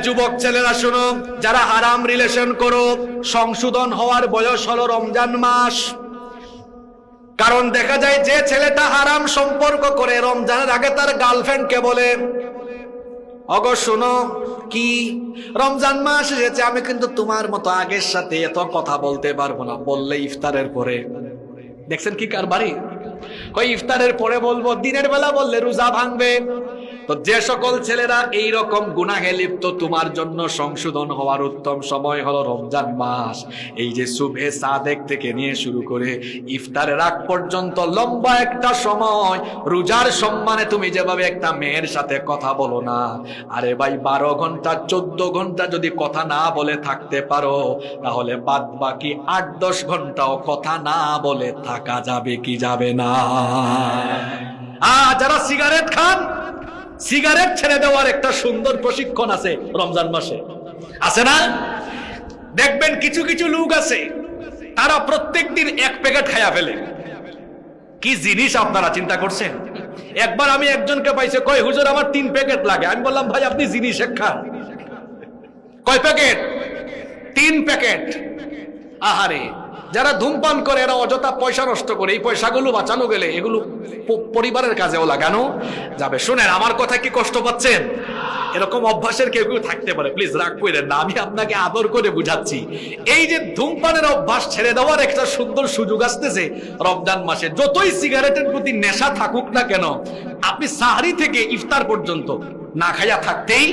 যুবক ছেলেরা শোনো, যারা হারাম রিলেশন করো, সংশোধন হওয়ার বয়স হলো রমজান মাস। কারণ দেখা যায় যে ছেলেটা হারাম সম্পর্ক করে রমজানের আগে তার গার্লফ্রেন্ডকে বলে, অগো শোনো, কি রমজান মাস এসেছে, আমি কিন্তু তোমার মতো আগের সাথে এত কথা বলতে পারবো না, বললে ইফতারের পরে। দেখছেন কি কারবারি? কই ইফতারের পরে বলবো, দিনের বেলা বললে রোজা ভাঙবে। তো যে সকল ছেলেরা এই রকম গুনাহে লিপ্ত, তোমার জন্য সংশোধন হওয়ার উত্তম সময় হলো রমজান মাস। এই যে সুবহে সাদেক থেকে নিয়ে শুরু করে ইফতারের আগ পর্যন্ত লম্বা একটা সময়, রোজার সম্মানে তুমি যেভাবে একটা মেয়ের সাথে কথা বলো না, আরে ভাই 12 ঘন্টা 14 ঘন্টা যদি কথা না বলে থাকতে পারো, তাহলে বাদ বাকি 8-10 ঘন্টাও কথা না বলে থাকা যাবে কি যাবে না? যারা সিগারেট খান, সিগারেট ছেড়ে দেওয়ার একটা সুন্দর প্রশিক্ষণ আছে রমজান মাসে, আছে না? দেখবেন কিছু কিছু লোক আছে, তারা প্রত্যেকদিন 1 প্যাকেট খায়া ফেলে। কি জিনিস আপনারা চিন্তা করছেন? একবার আমি একজনকে পাইছে, কয় হুজুর আমার 3 প্যাকেট লাগে। আমি বললাম, ভাই আপনি জিনিস খান, কয় প্যাকেট? 3 প্যাকেট। আহারে, যারা ধূমপান করে এরা অযথা পয়সা নষ্ট করে, এই পয়সাগুলো বাঁচানো গেলে এগুলো পরিবারের কাজেও লাগানো যাবে। শুনেন, আমার কথা কি কষ্ট পাচ্ছেন? এরকম অভ্যাসের কেউ কেউ থাকতে পারে, প্লিজ রাগ করেন না, আমি আপনাকে আদর করে বুঝাচ্ছি। এই যে ধূমপানের অভ্যাস ছেড়ে দেওয়ার একটা সুন্দর সুযোগ আসতেছে রমজান মাসে। যতই সিগারেটের প্রতি নেশা থাকুক না কেন, আপনি সাহরি থেকে ইফতার পর্যন্ত না খাইয়া থাকতেই।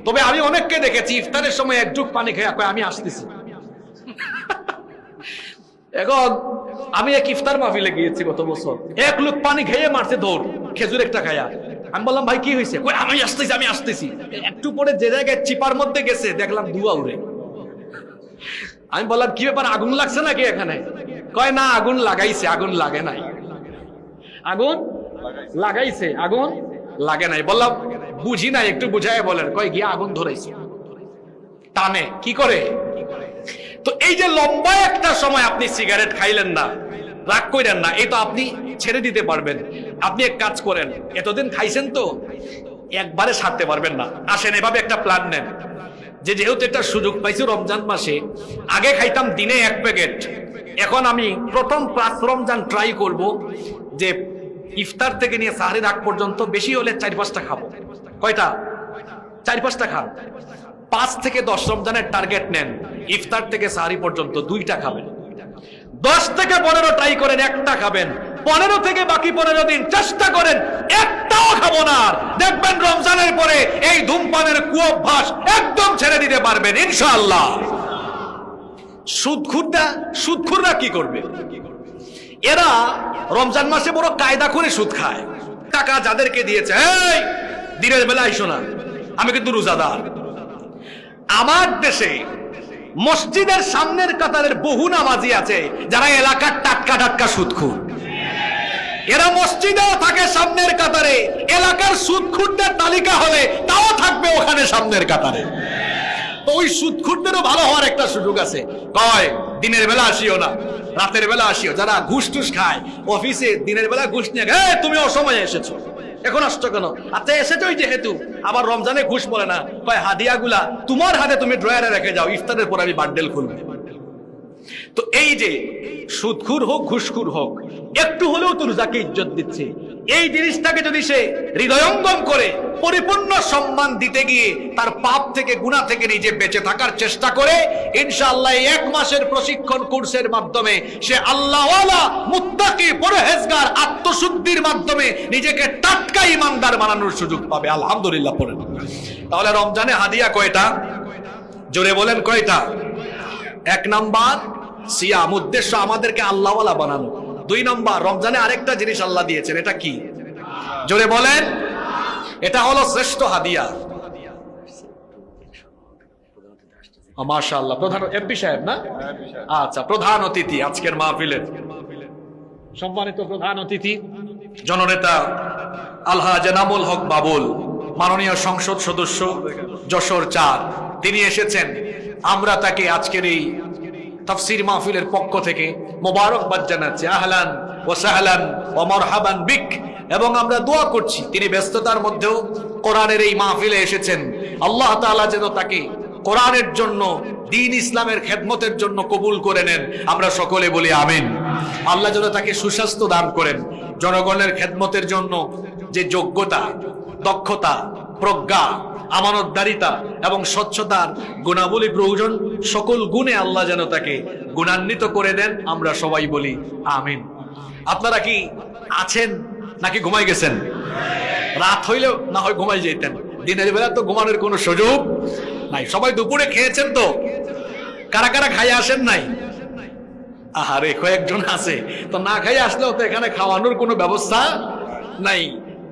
তবে আমি অনেককে দেখেছি ইফতারের সময় 1 জুগ পানি খাইয়া কয় আমি আসতেছি। এখন আমি এক ইফতার মাহফিলে গিয়েছি গত বছর, 1 লোক পানি খেয়ে মারছে দৌড়, খেজুর একটা খায়া। আমি বললাম, ভাই কি হয়েছে? কই আমি আসতেছি, আমি আসতেছি। একটু পরে যে জায়গায় চিপার মধ্যে গেছে, দেখলাম ধোঁয়া উড়ে। আমি বললাম, কি ব্যাপার, আগুন লাগছে নাকি এখানে? কয় না, আগুন লাগাইছে, আগুন লাগে নাই। আগুন লাগাইছে, আগুন লাগে নাই। বললাম বুঝি নাই, একটু বুঝায় বলেন। কয় গিয়ে আগুন ধরাইছে, টানে কি করে। তো এই যে লম্বা একটা সময় আপনি সিগারেট খাইলেন না, রাগ করেন না, এই তো আপনি ছেড়ে দিতে পারবেন। আপনি এক কাজ করেন, এতদিন খাইছেন তো একবারে ছাড়তে পারবেন না, আসেন এভাবে একটা প্ল্যান নেন যে যেহেতু একটা সুযোগ পাইছি রমজান মাসে, আগে খাইতাম দিনে 1 প্যাকেট, এখন আমি প্রথম 5 রমজান ট্রাই করব যে ইফতার থেকে নিয়ে সাহরির আগ পর্যন্ত বেশি হলে 4-5টা খাবো। কয়টা? 4-5টা খান। 5 থেকে 10 রমজানের টার্গেট নেন, ইফতার থেকে সাহরি পর্যন্ত 2টা খাবেন। 10 থেকে 15 ট্রাই করেন, 1টা খাবেন। 15 থেকে বাকি 15 দিন চেষ্টা করেন একটাও খাবো না। দেখবেন রমজানের পরে এই ধূমপানের কুঅভ্যাস একদম ছেড়ে দিতে পারবেন ইনশাআল্লাহ। সুদখুররা কি করবে? এরা রমজান মাসে বড় কায়দা করে সুদ খায়। টাকা যাদেরকে দিয়েছে, এই দিনের বেলা আইসো না, আমি কিন্তু রোজাদার। আমার দেশে মসজিদের সামনের কাতারের বহু নামাজি আছে যারা এলাকার টাটকা টাটকা সুদখুর। এরা মসজিদেও থাকে সামনের কাতারে, এলাকার সুদখুরদের তালিকা হলে তাও থাকবে ওখানে সামনের কাতারে। তো ওই সুদখুরদেরও ভালো হওয়ার একটা সুযোগ আছে। কয় দিনের বেলা আসিও না, রাতের বেলা আসিও। যারা ঘুষ টুস খায় অফিসে, দিনের বেলা ঘুষ নিয়ে, তুমি অসময়ে এসেছো, এখন আসছো কেন? আচ্ছা এসেছো যেহেতু, আবার রমজানে ঘুষ বলে না, কয় হাদিয়া গুলা তোমার হাতে তুমি ড্রয়ারে রেখে যাও, ইফতারের পর আমি বান্ডেল খুলবো। তো এই যে সুদখুর হোক ঘুষখুর হোক, একটু হলেও তো রোজাকে ইজ্জত দিচ্ছে। এই জিনিসটাকে যদি সে হৃদয়ঙ্গম করে পরিপূর্ণ সম্মান দিতে গিয়ে তার পাপ থেকে গুনাহ থেকে নিজে বেঁচে থাকার চেষ্টা করে, ইনশাআল্লাহ 1 মাসের প্রশিক্ষণ কোর্সের মাধ্যমে সে আল্লাহওয়ালা মুত্তাকি পরহেজগার আত্মশুদ্ধির মাধ্যমে নিজেকে টাটকা ইমানদার বানানোর সুযোগ পাবে। আলহামদুলিল্লাহ পড়েন। তাহলে রমজানে হাদিয়া কয়টা? জোরে বলেন কয়টা? 1 নাম্বার সিয়াম, উদ্দেশ্য আমাদেরকে আল্লাহওয়ালা বানানো। 2 নাম্বার রমজানে আরেকটা জিনিস আল্লাহ দিয়েছেন, এটা কি? জোরে বলেন। এটা হলো শ্রেষ্ঠ হাদিয়া। মাশাআল্লাহ, প্রধান এমপি সাহেব না? আচ্ছা, প্রধান অতিথি আজকের মাহফিলের সম্মানিত প্রধান অতিথি জননেতা আলহাজ এনামুল হক বাবুল, মাননীয় সংসদ সদস্য যশোর 4, তিনি এসেছেন। আমরা তাকে আজকের এই তাফসীর মাহফিলের পক্ষ থেকে মোবারকবাদ জানাচ্ছি, আহলান ওয়া সাহলান ওয়া মারহাবান বিক। এবং আমরা দোয়া করছি তিনি ব্যস্ততার মধ্যেও কোরআনের এই মাহফিলে এসেছেন, আল্লাহ তাআলা যেন তাকে কোরআনের জন্য, দ্বীন ইসলামের খেদমতের জন্য কবুল করে নেন। আমরা সকলে বলি আমিন। আল্লাহ যেন তাকে সুস্বাস্থ্য দান করেন, জনগণের খেদমতের জন্য যে যোগ্যতা, দক্ষতা, প্রজ্ঞা, আমানতদারিতা এবং স্বচ্ছতার গুণাবলী প্রয়োজন, সকল গুণে আল্লাহ যেন তাকে গুণান্বিত করে দেন। আমরা সবাই বলি আমিন। আপনারা কি আছেন নাকি ঘুমাই গেছেন? রাত হইলেও না হয় ঘুমাই যেতেন, দিনের বেলা তো ঘুমানোর কোনো সুযোগ নাই। সবাই দুপুরে খেয়েছেন তো? কারা কারা খাইয়ে আসেন নাই? আহারে, কয়েকজন আছে তো, না খাইয়ে আসলেও তো এখানে খাওয়ানোর কোনো ব্যবস্থা নাই।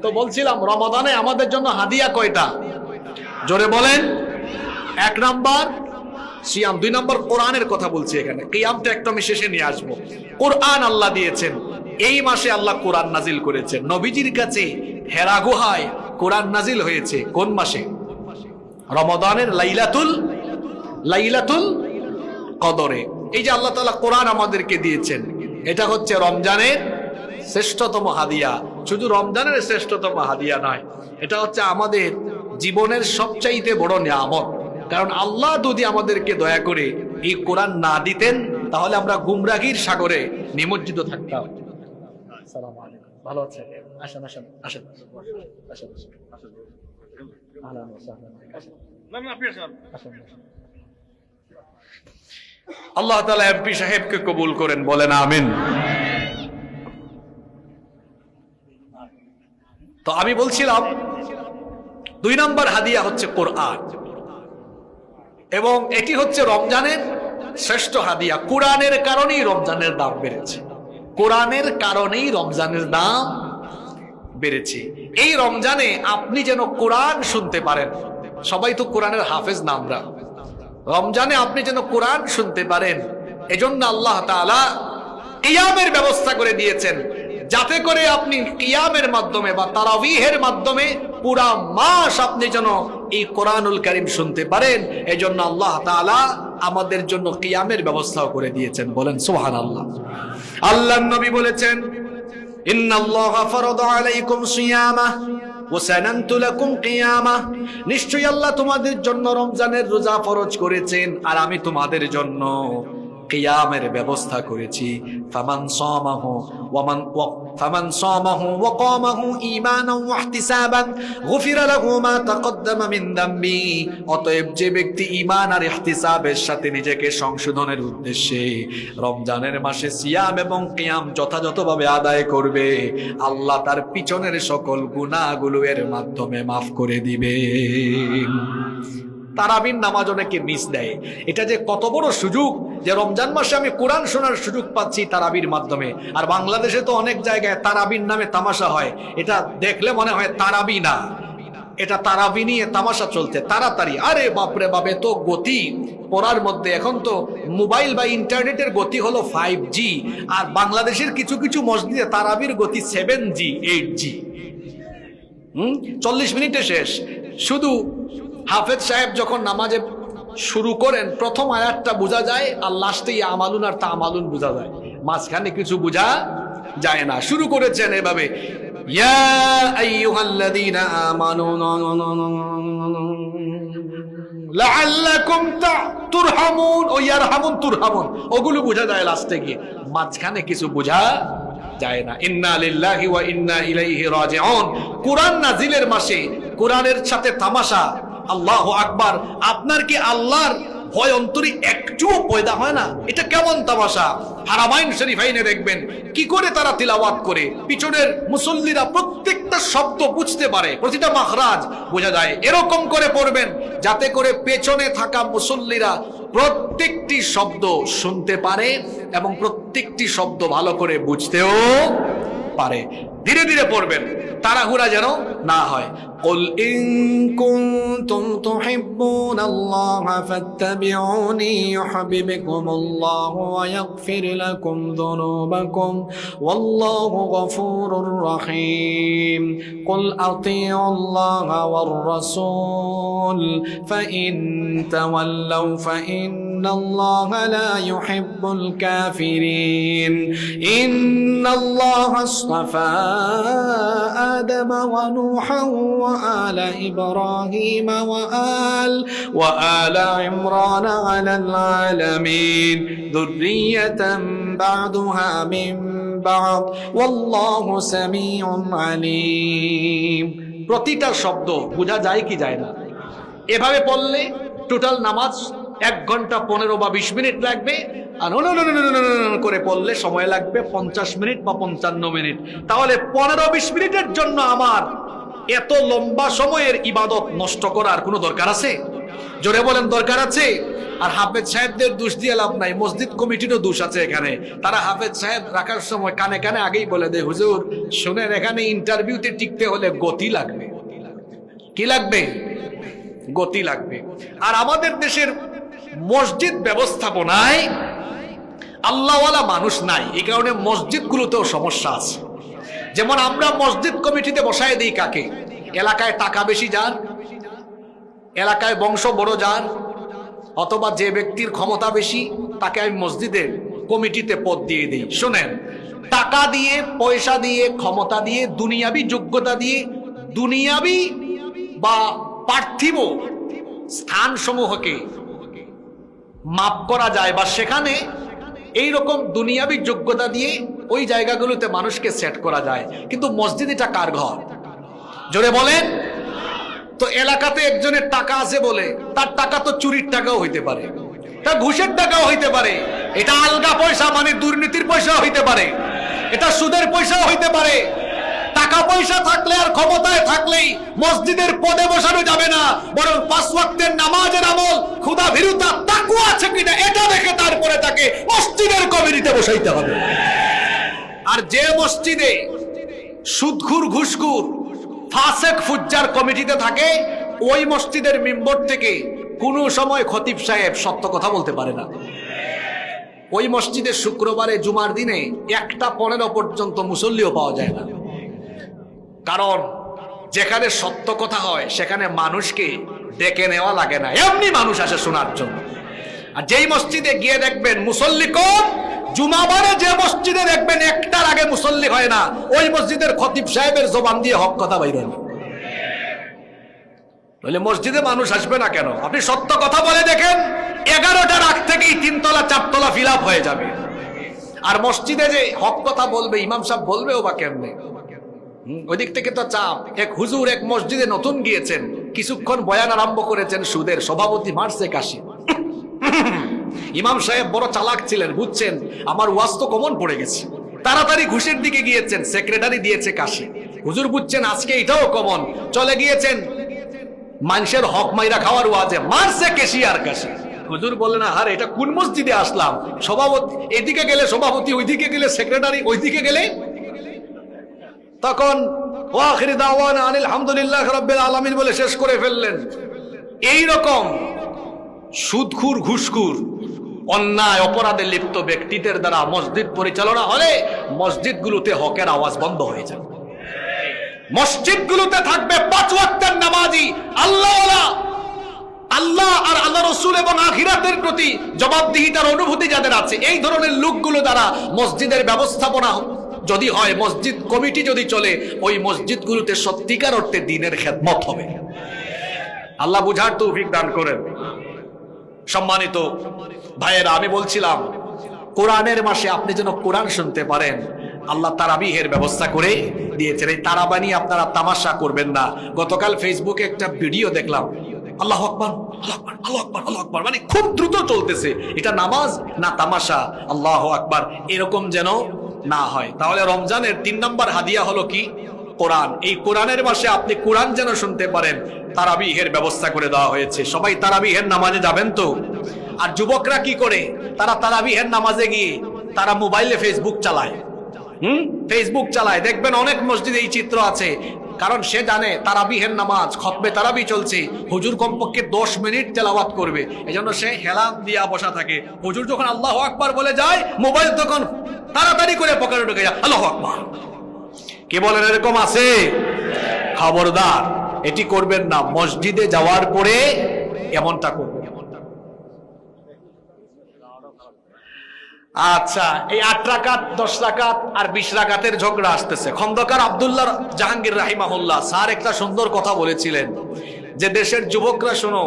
তো বলছিলাম, রমাদানে আমাদের জন্য হাদিয়া কয়টা? জোরে বলেন। 1 নাম্বার সিয়াম, 2 নাম্বার কোরআনের কথা বলছি এখানে। কিয়ামটা একটু আমি শেষে নিয়ে আসবো। কোরআন আল্লাহ দিয়েছেন, এই মাসে আল্লাহ কোরআন নাজিল করেছেন। নবীজির কাছে হেরা গুহায় কোরআন নাজিল হয়েছে কোন মাসে? রমাদানের লাইলাতুল কদরে। এই যে আল্লাহ তাআলা কোরআন আমাদেরকে দিয়েছেন, এটা হচ্ছে রমজানের শ্রেষ্ঠতম হাদিয়া। শুধু রমজানের শ্রেষ্ঠতম হাদিয়া নয়, এটা হচ্ছে আমাদের জীবনের সবচাইতে বড় নিয়ামত। কারণ আল্লাহ যদি আমাদেরকে দয়া করে এই কোরআন না দিতেন, তাহলে আমরা গুমরাহির সাগরে নিমজ্জিত থাকতাম। আসসালামু আলাইকুম, ভালো আছেন? আসেন আসেন আসেন আসেন আসেন। আল্লাহ তাআলা এমপি সাহেবকে কবুল করেন, বলেন আমিন। তো আমি বলছিলাম 2 নম্বর হাদিয়া হচ্ছে কোরআন, এবং এটি হচ্ছে রমজানের শ্রেষ্ঠ হাদিয়া। কোরআনের কারণেই রমজানের দাম বেড়েছে, কোরআনের কারণেই রমজানের দাম বেড়েছে। এই রমজানে আপনি যেন কোরআন শুনতে পারেন। সবাই তো কোরআনের হাফেজ না আমরা। রমজানে আপনি যেন কোরআন শুনতে পারেন, এজন্য আল্লাহ তাআলা কিয়ামের ব্যবস্থা করে দিয়েছেন, যাতে করে আপনি কিয়ামের মাধ্যমে বা তারাবিহের মাধ্যমে পুরা মাস আপনি যেন এই কোরআনুল কারীম শুনতে পারেন। এজন্য আল্লাহ তাআলা আমাদের জন্য কিয়ামের ব্যবস্থাও করে দিয়েছেন, বলেন সুবহানাল্লাহ। আল্লাহর নবী বলেছেন, ইন্নাল্লাহা ফারাদা আলাইকুম সিয়ামাহ ওয়া সানানতু লাকুম কিয়ামাহ। নিশ্চয়ই আল্লাহ তোমাদের জন্য রমজানের রোজা ফরজ করেছেন, আর আমি তোমাদের জন্য কিয়ামের ব্যবস্থা করেছি। ফামান সামাহু ওয়া কামাহু ঈমানান ওয়া ইহতিসাবান গুফিরা লাহু মা তাকদ্দামা মিন যামবি। অতএব যে ব্যক্তি ঈমান আর ইহতিসাবের সাথে নিজেকে সংশোধনের উদ্দেশ্যে রমজানের মাসে সিয়াম এবং কিয়াম যথাযথভাবে আদায় করবে, আল্লাহ তার পিছনের সকল গুনাহগুলো এর মাধ্যমে মাফ করে দিবে। তারাবির নামাজ অনেকে মিস দেয়। এটা যে কত বড় সুযোগ যে রমজান মাসে আমি কোরআন শোনার সুযোগ পাচ্ছি তারাবির মাধ্যমে। আর বাংলাদেশে তো অনেক জায়গায় তারাবির নামে তামাশা হয়, এটা দেখলে মনে হয় তারাবি না, এটা তারাবি নিয়ে তামাশা চলছে তাড়াতাড়ি। আরে বাপরে বাপে, তো গতি পড়ার মধ্যে এখন তো মোবাইল বা ইন্টারনেটের গতি হলো 5G, আর বাংলাদেশের কিছু কিছু মসজিদে তারাবির গতি 7G 8G। 40 মিনিটে শেষ। শুধু হাফেজ সাহেব যখন নামাজে শুরু করেন, প্রথম আয়াতটা বোঝা যায়, আর লাস্টে আমালুন আর তামালুন বোঝা যায়, মাঝখানে কিছু বোঝা যায় না। শুরু করেছেন এভাবে, ইয়া আইয়ুহাল্লাযীনা আমানু লাআল্লাকুম তুরহামুন, ও ইয়ারহামুন তুরহামুন, ওগুলো বোঝা যায় লাস্টে গিয়ে, মাঝখানে কিছু বোঝা যায় না। ইন্না লিল্লাহি ওয়া ইন্না ইলাইহি রাজিউন। কোরআন নাজিলের মাসে কোরআনের সাথে তামাশা, আল্লাহু আকবার। আপনার কি আল্লাহর ভয় অন্তরে একটুও পয়দা হয় না? এটা কেমন তামাশা! হারামাইন শরীফাইনে দেখবেন কি করে তারা তিলাওয়াত করে, পিছনের মুসল্লিরা প্রত্যেকটা শব্দ বুঝতে পারে, প্রতিটা মাখরাজ বোঝা যায়। এরকম করে পড়বেন যাতে করে পেছনে থাকা মুসল্লিরা প্রত্যেকটি শব্দ শুনতে পারে এবং প্রত্যেকটি শব্দ ভালো করে বুঝতেও পারে। ধীরে ধীরে পড়বেন, তাড়াহুড়া যেন না হয়। قل إن كنتم تحبون الله فاتبعوني يحببكم الله ويغفر لكم ذنوبكم والله غفور رحيم قل أطيعوا الله والرسول فإن تولوا فإن ইন্নাল্লাহা লা ইউহিব্বুল কাফিরিন ইন্নাল্লাহা আসতাফা আদম ওয়া নূহা ওয়া আলা ইব্রাহিম ওয়া আলা ইমরান আলাল আলামিন যুররিয়াতাম বা'দুহা মিন বা'দ ওয়াল্লাহু সামিউন আলীম। প্রতিটা শব্দ বোঝা যায় কি যায় না? এভাবে পড়লে টোটাল নামাজ 1 ঘন্টা 15 বা 20 মিনিট লাগবে, আর করে পড়লে সময় লাগবে 50 মিনিট বা 55 মিনিট। তাহলে 15-20 মিনিটের জন্য আমার এত লম্বা সময়ের ইবাদত নষ্ট করার কোনো দরকার আছে? জোরে বলেন, দরকার আছে? আর হাফেজ সাহেবদের দোষ দিয়ে লাভ নাই, মসজিদ কমিটিরও দোষ আছে এখানে। তারা হাফেজ সাহেব রাখার সময় কানে কানে আগেই বলে দেয়, হুজুর শুনেন, এখানে ইন্টারভিউতে টিকতে হলে গতি লাগবে। কি লাগবে? গতি লাগবে। আর আমাদের দেশের মসজিদ ব্যবস্থাপনায় আল্লাহওয়ালা মানুষ নাই, এই কারণে মসজিদগুলোতেও সমস্যা আছে। যেমন আমরা মসজিদ কমিটিতে বসায় দিই কাকে? এলাকায় টাকা বেশি যার, এলাকায় বংশ বড় যার, অথবা যে ব্যক্তির ক্ষমতা বেশি তাকে আমি মসজিদের কমিটিতে পদ দিয়ে দিই। শোনেন, টাকা দিয়ে, পয়সা দিয়ে, ক্ষমতা দিয়ে, দুনিয়াবি যোগ্যতা দিয়ে দুনিয়াবি বা পার্থিব স্থানসমূহকে মাপ করা যায়, বা সেখানে এই রকম দুনিয়াবি যোগ্যতা দিয়ে ওই জায়গাগুলোতে মানুষকে সেট করা যায়। কিন্তু মসজিদ এটা কার ঘর? জোরে বলেন। তো এলাকাতে একজনের টাকা আছে বলে তার টাকা তো চুরির টাকাও হইতে পারে, তার ঘুষের টাকাও হইতে পারে, এটা আলগা পয়সা মানে দুর্নীতির পয়সাও হইতে পারে, এটা সুদের পয়সাও হইতে পারে। টাকা পয়সা থাকলে আর ক্ষমতায় থাকলেই মসজিদের পদে বসানো যাবে না, বরং 5 ওয়াক্তের নামাজের আমল, ক্ষুধা ভীরুতা, তাকওয়া আছে কিনা এটা দেখে তারপরে তাকে মসজিদের কমিটিতে বসাইতে হবে। আর যে মসজিদে সুদখোর, ঘুষখোর, ফাসেক, ফুজ্জার কমিটিতে থাকে, ওই মসজিদের মেম্বার থেকে কোনো সময় খতিব সাহেব সত্য কথা বলতে পারে না। ওই মসজিদের শুক্রবারে, জুমার দিনে 1:15 পর্যন্ত মুসল্লিও পাওয়া যায় না। কারণ যেখানে সত্য কথা হয় সেখানে মানুষকে ডেকে নেওয়া লাগে না, এমনি মানুষ আসে শোনার জন্য। আর যেই মসজিদে গিয়ে দেখবেন মুসল্লি কম, জুমাবারে যে মসজিদে দেখবেন 1টার আগে মুসল্লি হয় না, ওই মসজিদের খতিব সাহেবের জবান দিয়ে হক কথা বাইর হয় না। তাহলে মসজিদে মানুষ আসবে না কেন? আপনি সত্য কথা বলে দেখেন, 11টার আগ থেকেই 3 তলা 4 তলা ফিল আপ হয়ে যাবে। আর মসজিদে যে হক কথা বলবে, ইমাম সাহেব বলবেও বা কেমনে? ওই দিক থেকে তো চাপ। এক হুজুর এক মসজিদে নতুন গিয়েছেন, কিছুক্ষণ বয়ান আরম্ভ করেছেন সুদের, সভাপতি মারছে কাশি। ইমাম সাহেব বড় চালাক ছিলেন, বুঝছেন আমার ওয়াজ তো কমন পড়ে গেছে, তাড়াতাড়ি ঘুষের দিকে গিয়েছেন, সেক্রেটারি দিয়েছে কাশি। হুজুর বুঝছেন আজকে এটাও কমন, চলে গিয়েছেন মানুষের হক মাইরা খাওয়ার ওয়াজে, মারছে কেশিয়ার কাশি। হুজুর বললেন, আরে এটা কোন মসজিদে আসলাম? সভাপতি এদিকে গেলে সভাপতি, ওইদিকে গেলে সেক্রেটারি, ওইদিকে গেলে। তখন ওয়াখির দাওয়ানা আনিল হামদুলিল্লাহ রাব্বিল আলামিন বলে শেষ করে ফেললেন। এই রকম সুদখোর, ঘুষখোর, অন্যায় অপরাধে লিপ্ত ব্যক্তিদের দ্বারা মসজিদ পরিচালনা হলে মসজিদগুলোতে হকের আওয়াজ বন্ধ হয়ে যাবে। মসজিদগুলোতে থাকবে 5 ওয়াক্তের নামাজি, আল্লাহওয়ালা, আল্লাহ আর আল্লাহ রাসূল এবং আখিরাতের প্রতি জবাবদিহিতার অনুভূতি যাদের আছে, এই ধরনের লোকগুলো দ্বারা মসজিদের ব্যবস্থাপনা যদি হয়, মসজিদ কমিটি যদি চলে, ওই মসজিদগুলোতে সত্যিকার অর্থে দ্বীনের খেদমত হবে। আল্লাহ বুঝার তৌফিক দান করেন। সম্মানিত ভাইয়েরা, আমি বলছিলাম কোরআনের মাসে আপনি যেন কোরআন শুনতে পারেন, আল্লাহ তারাবিহের ব্যবস্থা করে দিয়েছেন। এই তারাবানি আপনারা তামাশা করবেন না। গতকাল ফেসবুকে একটা ভিডিও দেখলাম, আল্লাহু আকবার, আল্লাহু আকবার, আল্লাহু আকবার, আল্লাহু আকবার, মানে খুব দ্রুত চলতেছে। এটা নামাজ না তামাশা? আল্লাহু আকবার, এরকম যেন না হয়। তাহলে রমজানের 3 নম্বর হাদিয়া হলো কি? কোরআন। এই কোরআনের মাসে আপনি কোরআন যেন শুনতে পারেন, তারাবিহের ব্যবস্থা করে দেওয়া হয়েছে। সবাই তারাবিহের নামাজে যাবেন তো? আর যুবকরা কি করে? তারা তারাবিহের নামাজে গিয়ে তারা মোবাইলে ফেসবুক চালায়। ফেসবুক চালায়, দেখবেন অনেক মসজিদে এই চিত্র আছে। কারণ সে জানে তারাবিহের নামাজ, খতমে তারাবি চলছে, হুজুর কমপক্ষে 10 মিনিট তেলাওয়াত করবে, এজন্য সে হেলান দিয়া বসা থাকে। হুজুর যখন আল্লাহু আকবার বলে যায়, মোবাইল তখন তাড়াতাড়ি করে পকেটে ঢুকে যায়, আল্লাহু আকবার। কে বলেন এরকম আছে? খবরদার, এটি করবেন না। মসজিদে যাওয়ার পরে এমনটা করবেন। আচ্ছা, এই 8 রাকাত 10 রাকাত আর 20 রাকাতের ঝগড়া আসতেছে। খন্দকার আব্দুল্লাহ জাহাঙ্গীর রাহিমাহুল্লাহ স্যার একটা সুন্দর কথা বলেছিলেন যে দেশের যুবকরা শোনো,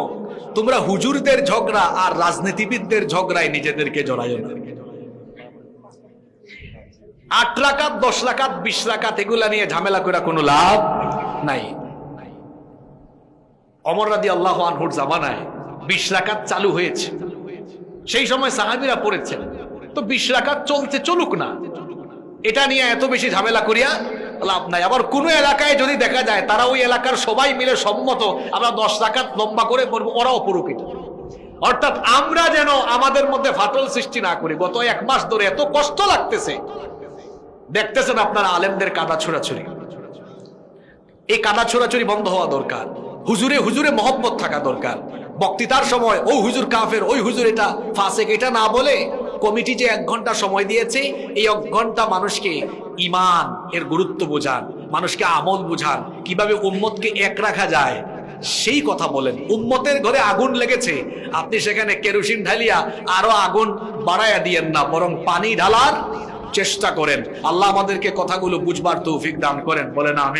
তোমরা হুজুরদের ঝগড়া আর রাজনীতিবিদদের ঝগড়ায় নিজেদেরকে জড়াইও না। 8 রাকাত 10 রাকাত 20 রাকাত এগুলা নিয়ে ঝামেলা করে কোনো লাভ নাই। ওমর রাদিয়াল্লাহু আনহুর জামানায় 20 রাকাত চালু হয়েছে, সেই সময় সাহাবীরা পড়েছেন, তো 20 রাকাত চলতে চলুক না, এটা নিয়ে এত বেশি ঝামেলা করিয়া লাভ নাই। আবার কোন এলাকায় যদি দেখা যায় তারা ওই এলাকার সবাই মিলে সম্মত আমরা 10 রাকাত লম্বা করে পড়ব, ওরাও পড়ুক এটা। অর্থাৎ আমরা যেন আমাদের মধ্যে ফাটল সৃষ্টি না করি। গত 1 মাস ধরে এত কষ্ট লাগতেছে, দেখতেছেন আপনারা আলেমদের কাদা ছোড়াছুরি, এই কাদা ছোড়াছুরি বন্ধ হওয়া দরকার। হুজুরে হুজুরে মহব্বত থাকা দরকার। বক্তৃতার সময় ওই হুজুর কাফের, ওই হুজুর এটা ফাসেক, এটা না বলে কমিটি যে 1 ঘন্টা সময় দিয়েছে, এই 1 ঘন্টা মানুষকে ঈমান এর গুরুত্ব বোঝান, মানুষকে আমল বুঝান, কিভাবে উম্মতকে এক রাখা যায় সেই কথা বলেন। উম্মতের ঘরে আগুন লেগেছে, আপনি সেখানে কেরোসিন ঢালিয়া আরো আগুন বাড়াইয়া দিয়েন না, বরং পানি ঢালার চেষ্টা করেন। আল্লাহ আমাদেরকে কথাগুলো বুঝবার তৌফিক দান করেন, বলেন আমিন।